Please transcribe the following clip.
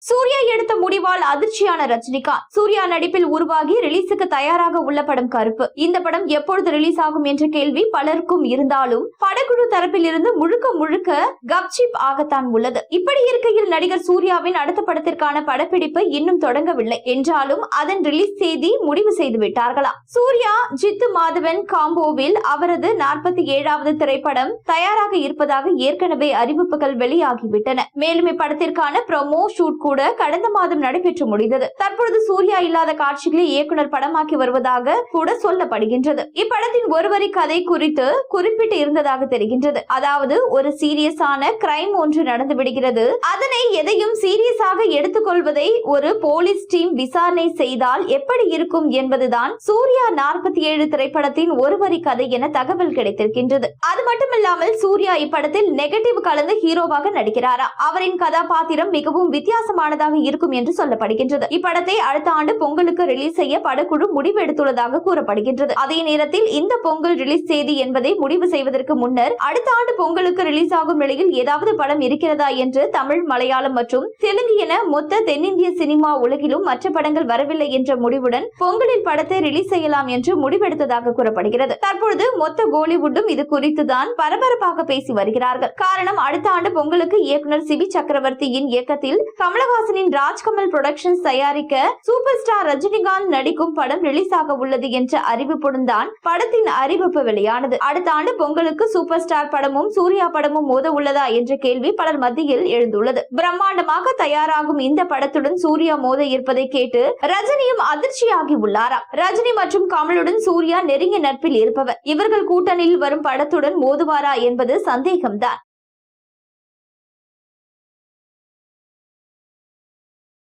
சூர்யா எடுத்த முடிவால் அதிர்ச்சியான ரஜினிகாந்த். சூர்யா நடிப்பில் உருவாகி ரிலீஸுக்கு தயாராக உள்ள படம் கருப்பு. இந்த படம் எப்பொழுது ரிலீஸ் ஆகும் என்ற கேள்வி பலருக்கும் இருந்தாலும் படக்குழு தரப்பில் இருந்து முழுக்க முழுக்க கப்சிப் ஆகத்தான் உள்ளது. இப்படி இருக்கையில் நடிகர் சூர்யாவின் அடுத்த படத்திற்கான படப்பிடிப்பு இன்னும் தொடங்கவில்லை என்றாலும் அதன் ரிலீஸ் தேதி முடிவு செய்து விட்டார்களாம். சூர்யா ஜித்து மாதவன் காம்போவில் அவரது 47வது திரைப்படம் தயாராக இருப்பதாக ஏற்கனவே அறிவிப்புகள் வெளியாகிவிட்டன. மேலும் இப்படத்திற்கான ப்ரோமோ ஷூட் கூட கடந்த மாதம் நடைபெற்று முடிந்தது. தற்பொழுது சூர்யா இல்லாத காட்சிகளை இயக்குனர் படமாக்கி வருவதாக கூட சொல்லப்படுகின்றது. இப்படத்தின் ஒருவரி கதை குறித்து குறிப்பிட்டு இருந்ததாக தெரிகின்றது. அதாவது ஒரு சீரியஸான கிரைம் ஒன்று நடந்து விடுகிறது. அதனை எதையும் சீரியஸாக எடுத்துக்கொள்வதை ஒரு போலீஸ் டீம் விசாரணை செய்தால் எப்படி இருக்கும் என்பதுதான் சூர்யா 47 திரைப்படத்தின் ஒருவரி கதை என தகவல் கிடைத்திருக்கின்றது. அது மட்டுமில்லாமல் சூர்யா இப்படத்தில் நெகட்டிவ் கலந்த ஹீரோவாக நடிக்கிறாரா. அவரின் கதாபாத்திரம் மிகவும் வித்தியாசமானதாக இருக்கும் என்று சொல்லப்படுகின்றது. இப்படத்தை அடுத்த ஆண்டு பொங்கலுக்கு ரிலீஸ் செய்ய படக்குழு முடிவு எடுத்துள்ளதாக கூறப்படுகின்றது. அதே நேரத்தில் இந்த பொங்கல் ரிலீஸ் தேதி என்பதை முடிவு செய்வதற்கு முன்னர் அடுத்த ஆண்டு பொங்கலுக்கு ரிலீஸ் ஆகும் நிலையில் ஏதாவது படம் இருக்கிறதா என்று தமிழ், மலையாளம் மற்றும் தெலுங்கு என மொத்த தென்னிந்திய சினிமா உலகிலும் மற்ற படங்கள் வரவில்லை என்ற முடிவுடன் பொங்கலில் படத்தை ரிலீஸ் செய்யலாம் என்று முடிவெடுத்ததாக கூறப்படுகிறது. தற்பொழுது மொத்த கோலிவுட்டும் இது குறித்துதான் பரபரப்பாக பேசி வருகிறார்கள். காரணம், அடுத்த ஆண்டு பொங்கலுக்கு இயக்குனர் சிபி சக்கரவர்த்தியின் இயக்கத்தில் கமலஹாசனின் ராஜ்கமல் புரொடக்ஷன்ஸ் தயாரிக்க சூப்பர் ஸ்டார் ரஜினிகாந்த் நடிக்கும் படம் ரிலீஸ் ஆக உள்ளது என்ற அறிவிப்புடன் தான் படத்தின் அறிவிப்பு வெளியானது. அடுத்த ஆண்டு பொங்கலுக்கு சூப்பர் ஸ்டார் படமும் சூர்யா படமும் மோத உள்ளதா என்ற கேள்வி பலர் மத்தியில் எழுந்துள்ளது. பிரம்மாண்டமாக தயாராகும் இந்த படத்துடன் சூர்யா மோத இருப்பதை கேட்டு ரஜினியும் அதிர்ச்சியாகி உள்ளாராம். ரஜினி மற்றும் கமலுடன் சூர்யா நெருங்கிய நட்பில் இருப்பவர். இவர்கள் கூட்டணியில் வரும் படத்துடன் மோதுவாரா என்பது சந்தேகம்தான்.